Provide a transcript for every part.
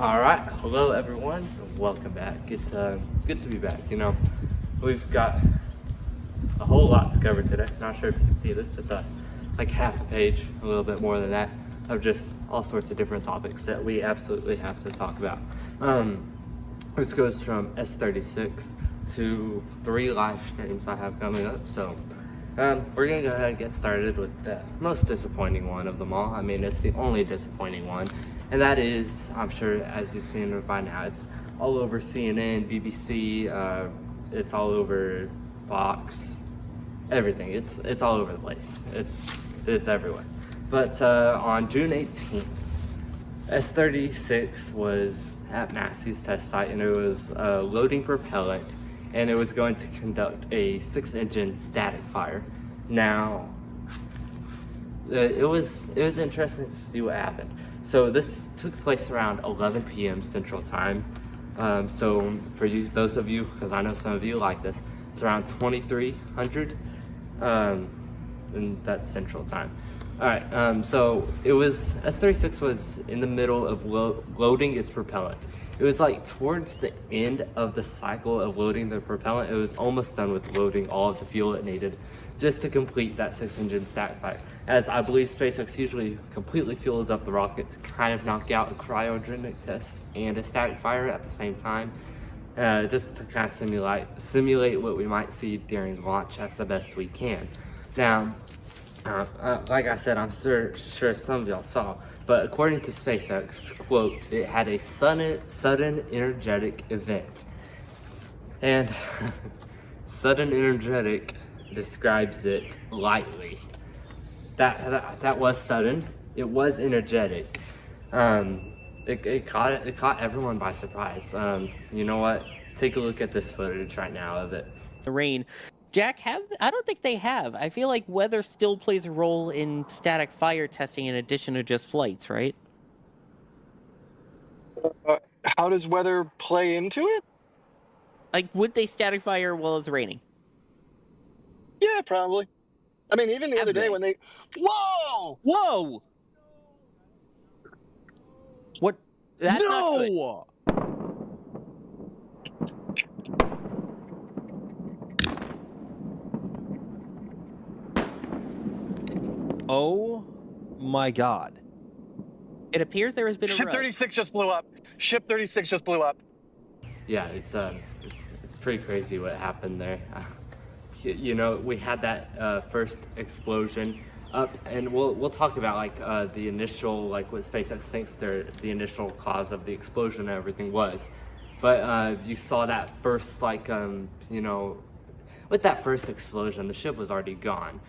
All right, hello everyone, welcome back. It's good to be back. We've got a whole lot to cover today. Not sure if you can see this. It's like half a page, a little bit more than that, of just all sorts of different topics that we absolutely have to talk about. This goes from S36 to 3 live streams I have coming up. So we're gonna go ahead and get started with the most disappointing one of them all. I mean, it's the only disappointing one, and that is, I'm sure as you've seen it by now, it's all over CNN, BBC, it's all over Fox, everything. It's all over the place. It's everywhere. But on June 18th, S36 was at NASA's test site, and it was loading propellant, and it was going to conduct a 6-engine static fire. Now, it was interesting to see what happened. So this took place around 11 p.m. Central Time. So for you, those of you, because I know some of you like this, it's around 2300, and that's Central Time. All right, so it was, S36 was in the middle of loading its propellant. It was like towards the end of the cycle of loading the propellant. It was almost done with loading all of the fuel it needed just to complete that 6-engine static fire. As I believe SpaceX usually completely fuels up the rocket to kind of knock out a cryogenic test and a static fire at the same time, just to kind of simulate what we might see during launch as the best we can. Now, like I said, I'm sure some of y'all saw, but according to SpaceX, quote, it had a sudden energetic event. And sudden energetic describes it lightly. That was sudden. It was energetic. It caught everyone by surprise. You know what? Take a look at this footage right now of it. The rain. Jack, I don't think they have. I feel like weather still plays a role in static fire testing in addition to just flights, right? How does weather play into it? Like, would they static fire while it's raining? Yeah, probably. I mean, even the Have other day they? when they... Whoa! Whoa! What? That's not good. No! Oh my god. It appears there has been a Ship row. 36 just blew up. Ship 36 just blew up. Yeah, it's pretty crazy what happened there. You know, we had that first explosion up, and we'll talk about like the initial, like what SpaceX thinks the initial cause of the explosion and everything was. But you saw that first, like you know, with that first explosion, the ship was already gone.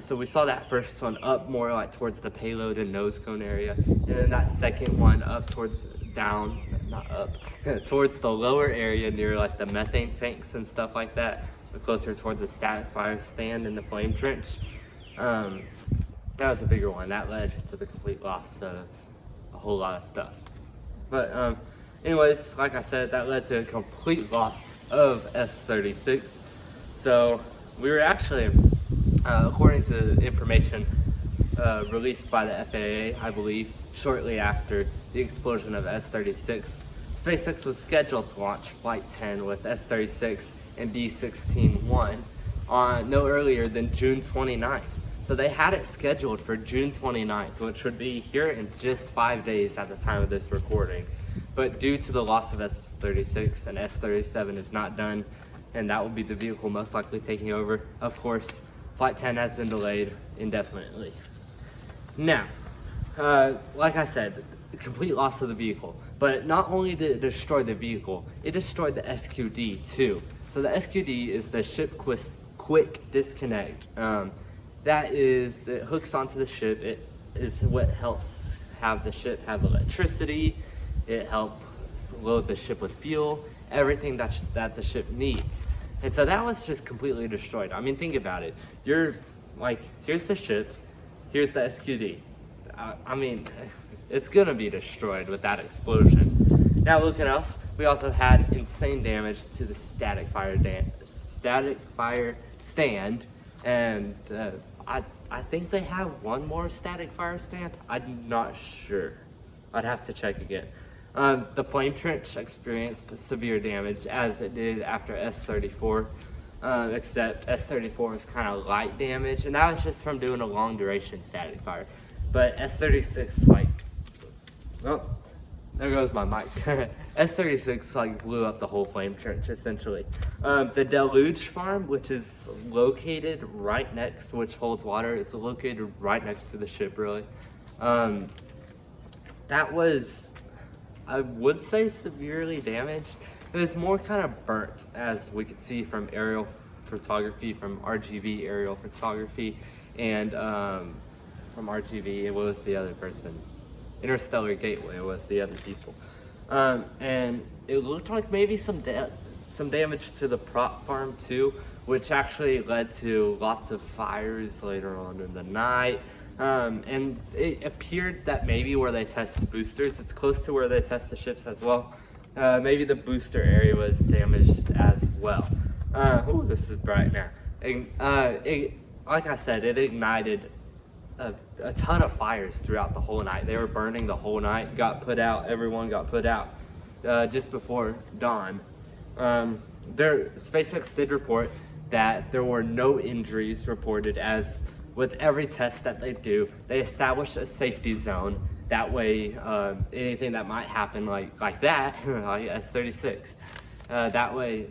So we saw that first one up more like towards the payload and nose cone area, and then that second one up towards not up, towards the lower area near like the methane tanks and stuff like that, closer toward the static fire stand and the flame trench. That was a bigger one. That led to the complete loss of a whole lot of stuff. But anyways, like I said, that led to a complete loss of S36. So we were actually, according to information released by the FAA, I believe, shortly after the explosion of S36, SpaceX was scheduled to launch Flight 10 with S36 and B-16-1 on no earlier than June 29th. So they had it scheduled for June 29th, which would be here in just 5 days at the time of this recording. But due to the loss of S36 and S37 is not done, and that will be the vehicle most likely taking over, of course, Flight 10 has been delayed indefinitely. Now, like I said, complete loss of the vehicle. But not only did it destroy the vehicle, it destroyed the SQD too. So the SQD is the ship quick disconnect. It hooks onto the ship. It is what helps have the ship have electricity. It helps load the ship with fuel, everything that the ship needs. And so that was just completely destroyed. I mean, think about it. You're like, here's the ship, here's the SQD. I mean, it's gonna be destroyed with that explosion. Now look at us. We also had insane damage to the static fire stand, and I think they have one more static fire stand. I'm not sure. I'd have to check again. The flame trench experienced severe damage, as it did after S34, except S34 was kind of light damage, and that was just from doing a long duration static fire. But S36, like, oh, there goes my mic. S36 like blew up the whole flame trench essentially. The Deluge farm, which is located right next, which holds water, it's located right next to the ship really. That was, I would say, severely damaged. It was more kind of burnt, as we could see from aerial photography, from RGV aerial photography, and from RGV, it was the other person. Interstellar Gateway was the other people. And it looked like maybe some damage to the prop farm too, which actually led to lots of fires later on in the night. And it appeared that maybe where they test boosters, it's close to where they test the ships as well. Maybe the booster area was damaged as well. Oh, this is bright now. Like I said, it ignited a ton of fires throughout the whole night. They were burning the whole night, got put out, everyone got put out just before dawn. SpaceX did report that there were no injuries reported, as with every test that they do, they establish a safety zone. That way, anything that might happen like that, like S36, that way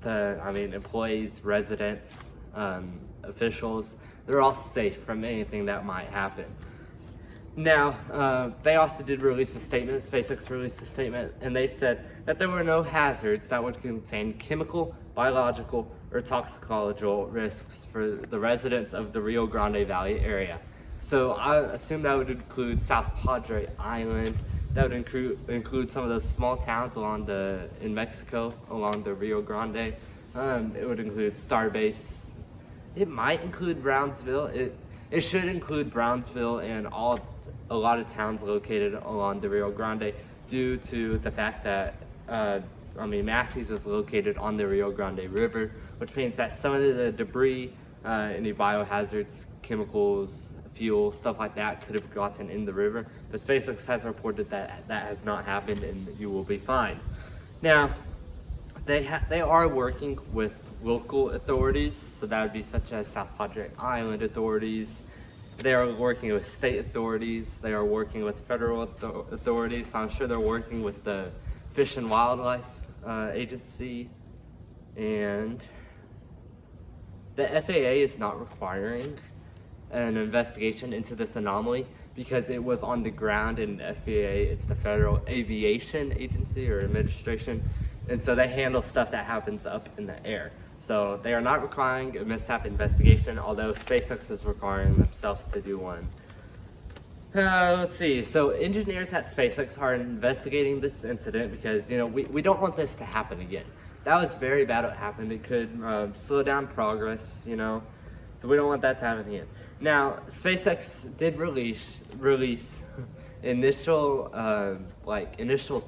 employees, residents, officials, they're all safe from anything that might happen. Now, they also did release a statement, SpaceX released a statement, and they said that there were no hazards that would contain chemical, biological, or toxicological risks for the residents of the Rio Grande Valley area. So I assume that would include South Padre Island, that would include some of those small towns in Mexico along the Rio Grande. It would include Starbase. It might include Brownsville. It should include Brownsville and a lot of towns located along the Rio Grande, due to the fact that Massey's is located on the Rio Grande River, which means that some of the debris, any biohazards, chemicals, fuel, stuff like that could have gotten in the river. But SpaceX has reported that that has not happened, and you will be fine. Now, they are working with local authorities, so that would be such as South Padre Island authorities. They are working with state authorities. They are working with federal authorities. So I'm sure they're working with the Fish and Wildlife Agency, and the FAA is not requiring an investigation into this anomaly because it was on the ground, and FAA, it's the Federal Aviation Agency or Administration, and so they handle stuff that happens up in the air. So they are not requiring a mishap investigation, although SpaceX is requiring themselves to do one. Let's see, so engineers at SpaceX are investigating this incident because, we don't want this to happen again. That was very bad what happened. It could slow down progress, so we don't want that to happen again. Now, SpaceX did release initial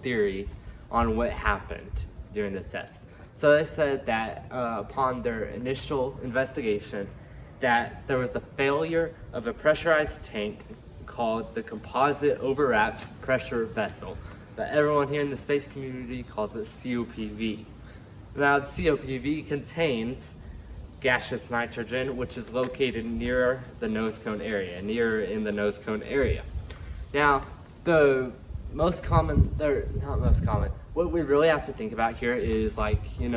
theory on what happened during the test. So they said that upon their initial investigation, that there was a failure of a pressurized tank called the Composite Overwrapped Pressure Vessel, but everyone here in the space community calls it COPV. Now, the COPV contains gaseous nitrogen, which is located nearer in the nose cone area. Now, the most common, what we really have to think about here is SpaceX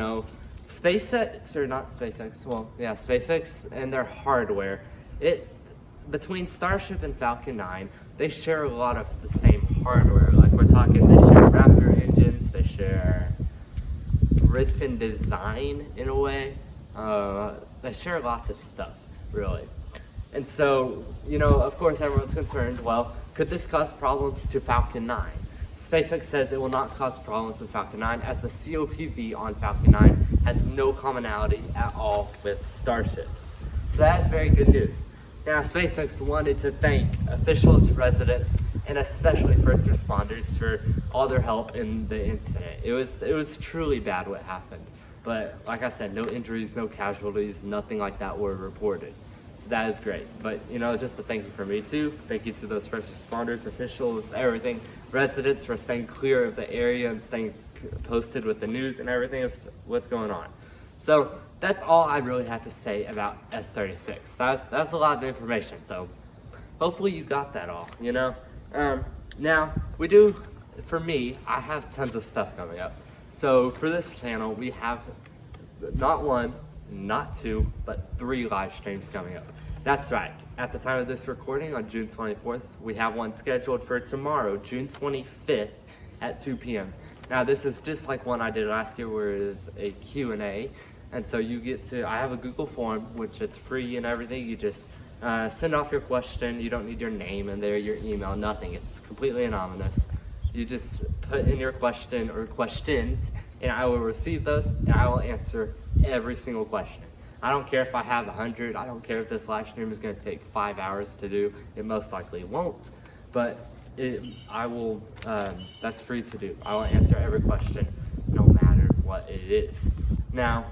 and their hardware. Between Starship and Falcon 9, they share a lot of the same hardware. Like we're talking, they share Raptor engines, they share grid-fin design in a way. They share lots of stuff, really. And so, of course, everyone's concerned, well, could this cause problems to Falcon 9? SpaceX says it will not cause problems with Falcon 9, as the COPV on Falcon 9 has no commonality at all with Starships. So that is very good news. Now, SpaceX wanted to thank officials, residents, and especially first responders for all their help in the incident. It was truly bad what happened. But like I said, no injuries, no casualties, nothing like that were reported. So that is great. But just a thank you from me too. Thank you to those first responders, officials, everything. residents for staying clear of the area and staying posted with the news and everything of what's going on. So that's all I really have to say about S36. That's a lot of information. So hopefully you got that all, you know? Now, for me, I have tons of stuff coming up. So for this channel, we have not one, not two, but 3 live streams coming up. That's right. At the time of this recording on June 24th, we have one scheduled for tomorrow, June 25th at 2 p.m. Now this is just like one I did last year where it is a Q&A. And so I have a Google form, which it's free and everything. You just send off your question. You don't need your name in there, your email, nothing. It's completely anonymous. You just put in your question or questions, and I will receive those, and I will answer every single question. I don't care if I have 100. I don't care if this live stream is going to take 5 hours to do. It most likely won't, but that's free to do. I will answer every question, no matter what it is. Now,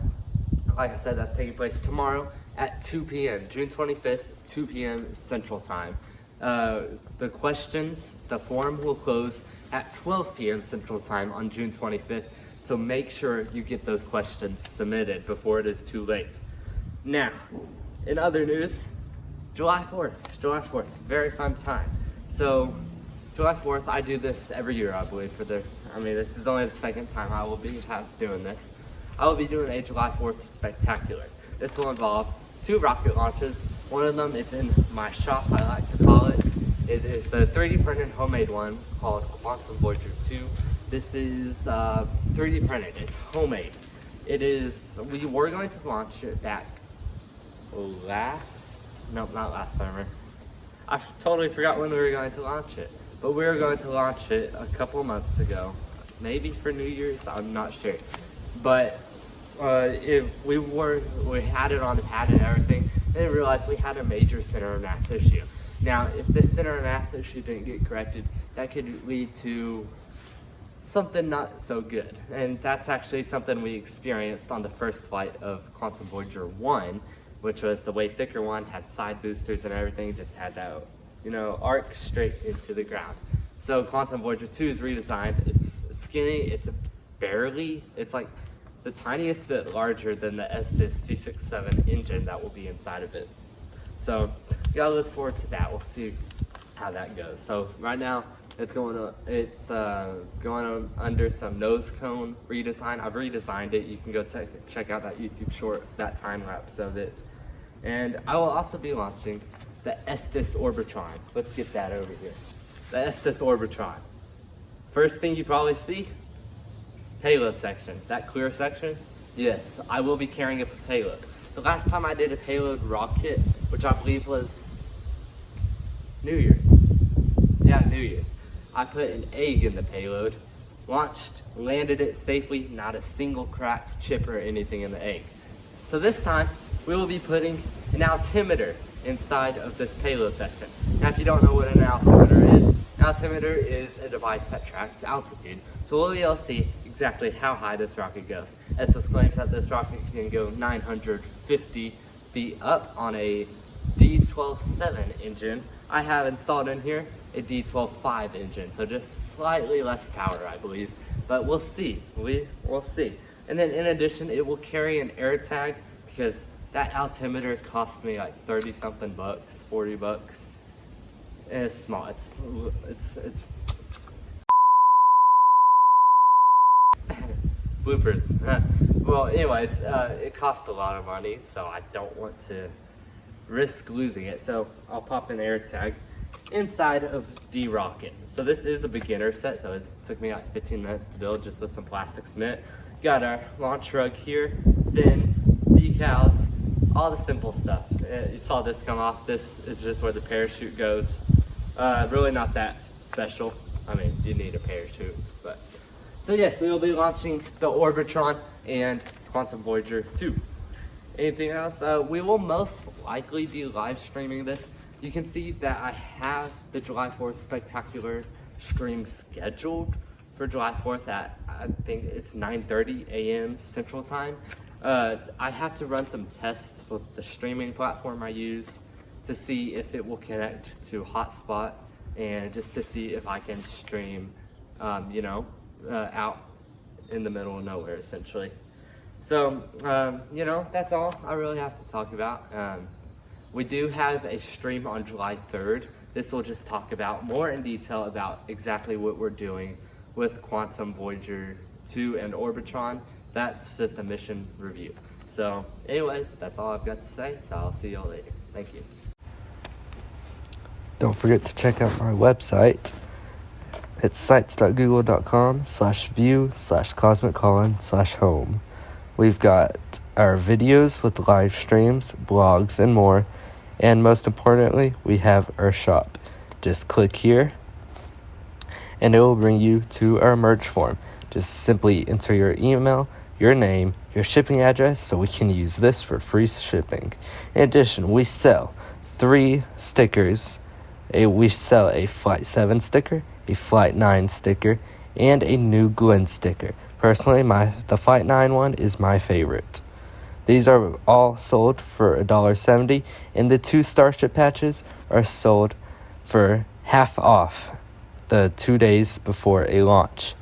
like I said, that's taking place tomorrow at 2 p.m., June 25th, 2 p.m. Central Time. The form will close at 12 p.m. Central Time on June 25th, so make sure you get those questions submitted before it is too late. Now, in other news, July 4th, very fun time. So, July 4th, I do this every year, I believe, this is only the second time I will be doing this. I will be doing a July 4th spectacular. This will involve 2 rocket launches. One of them is in my shop, I like to call it. It is the 3D printed homemade one called Quantum Voyager 2. This is 3D printed, it's homemade. We were going to launch it back not last summer. I totally forgot when we were going to launch it. But we were going to launch it a couple months ago. Maybe for New Year's, I'm not sure. But we had it on the pad and everything, and then realized we had a major center of mass issue. Now, if this center of mass issue didn't get corrected, that could lead to something not so good. And that's actually something we experienced on the first flight of Quantum Voyager 1, which was the way thicker one, had side boosters and everything, just had that, arc straight into the ground. So Quantum Voyager 2 is redesigned. It's skinny, it's like the tiniest bit larger than the S36 engine that will be inside of it. So you gotta look forward to that. We'll see how that goes. So right now it's going on under some nose cone redesign. I've redesigned it. You can go check out that YouTube short, that time lapse of it. And I will also be launching the Estes Orbitron. Let's get that over here. The Estes Orbitron. First thing you probably see, payload section. That clear section, yes, I will be carrying a payload. The last time I did a payload rocket, which I believe was New Year's. Yeah, New Year's. I put an egg in the payload, launched, landed it safely, not a single crack, chip, or anything in the egg. So this time, we will be putting an altimeter inside of this payload section. Now, if you don't know what an altimeter is, an altimeter is a device that tracks altitude. So we'll be able to see exactly how high this rocket goes. Estes claims that this rocket can go 950 feet up on a D12.7 engine. I have installed in here a D12.5 engine, so just slightly less power, I believe. But we'll see. We'll see. And then in addition, it will carry an air tag because that altimeter cost me like 30 something bucks, 40 bucks. And it's small. It's bloopers. Well, anyways, it costs a lot of money, so I don't want to risk losing it. So I'll pop an air tag inside of the rocket. So this is a beginner set, so it took me like 15 minutes to build just with some plastic cement. Got our launch rug here, fins, decals, all the simple stuff. You saw this come off. This is just where the parachute goes. Really not that special. I mean, you need a parachute, but. So yes, we will be launching the Orbitron and Quantum Voyager 2. Anything else? We will most likely be live streaming this. You can see that I have the July 4th spectacular stream scheduled for July 4th at, I think it's 9:30 a.m. Central Time. I have to run some tests with the streaming platform I use to see if it will connect to hotspot and just to see if I can stream, out in the middle of nowhere, essentially. So, that's all I really have to talk about. We do have a stream on July 3rd. This will just talk about more in detail about exactly what we're doing with Quantum, Voyager 2, and Orbitron. That's just a mission review. So anyways, that's all I've got to say. So I'll see y'all later. Thank you. Don't forget to check out my website. It's sites.google.com/view/cosmiccolin/home. We've got our videos with live streams, blogs, and more. And most importantly, we have our shop. Just click here, and it will bring you to our merch form. Just simply enter your email, your name, your shipping address, so we can use this for free shipping. In addition, we sell 3 stickers. We sell a Flight 7 sticker, a Flight 9 sticker, and a New Glenn sticker. Personally, the Flight 9 one is my favorite. These are all sold for $1.70, and the 2 Starship patches are sold for half off the 2 days before a launch.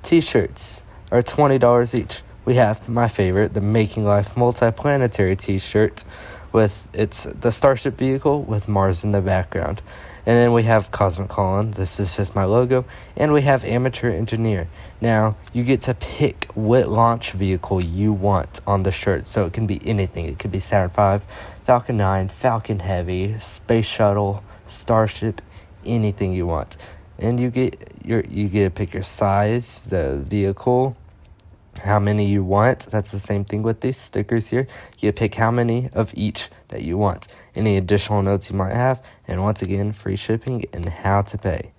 T-shirts are $20 each. We have my favorite, the Making Life Multiplanetary T-shirt with the Starship vehicle with Mars in the background. And then we have Cosmic Colin. This is just my logo. And we have Amateur Engineer. Now, you get to pick what launch vehicle you want on the shirt. So it can be anything. It could be Saturn V, Falcon 9, Falcon Heavy, Space Shuttle, Starship, anything you want. And you get to pick your size, the vehicle, how many you want. That's the same thing with these stickers here. You pick how many of each that you want. Any additional notes you might have, and once again, free shipping and how to pay.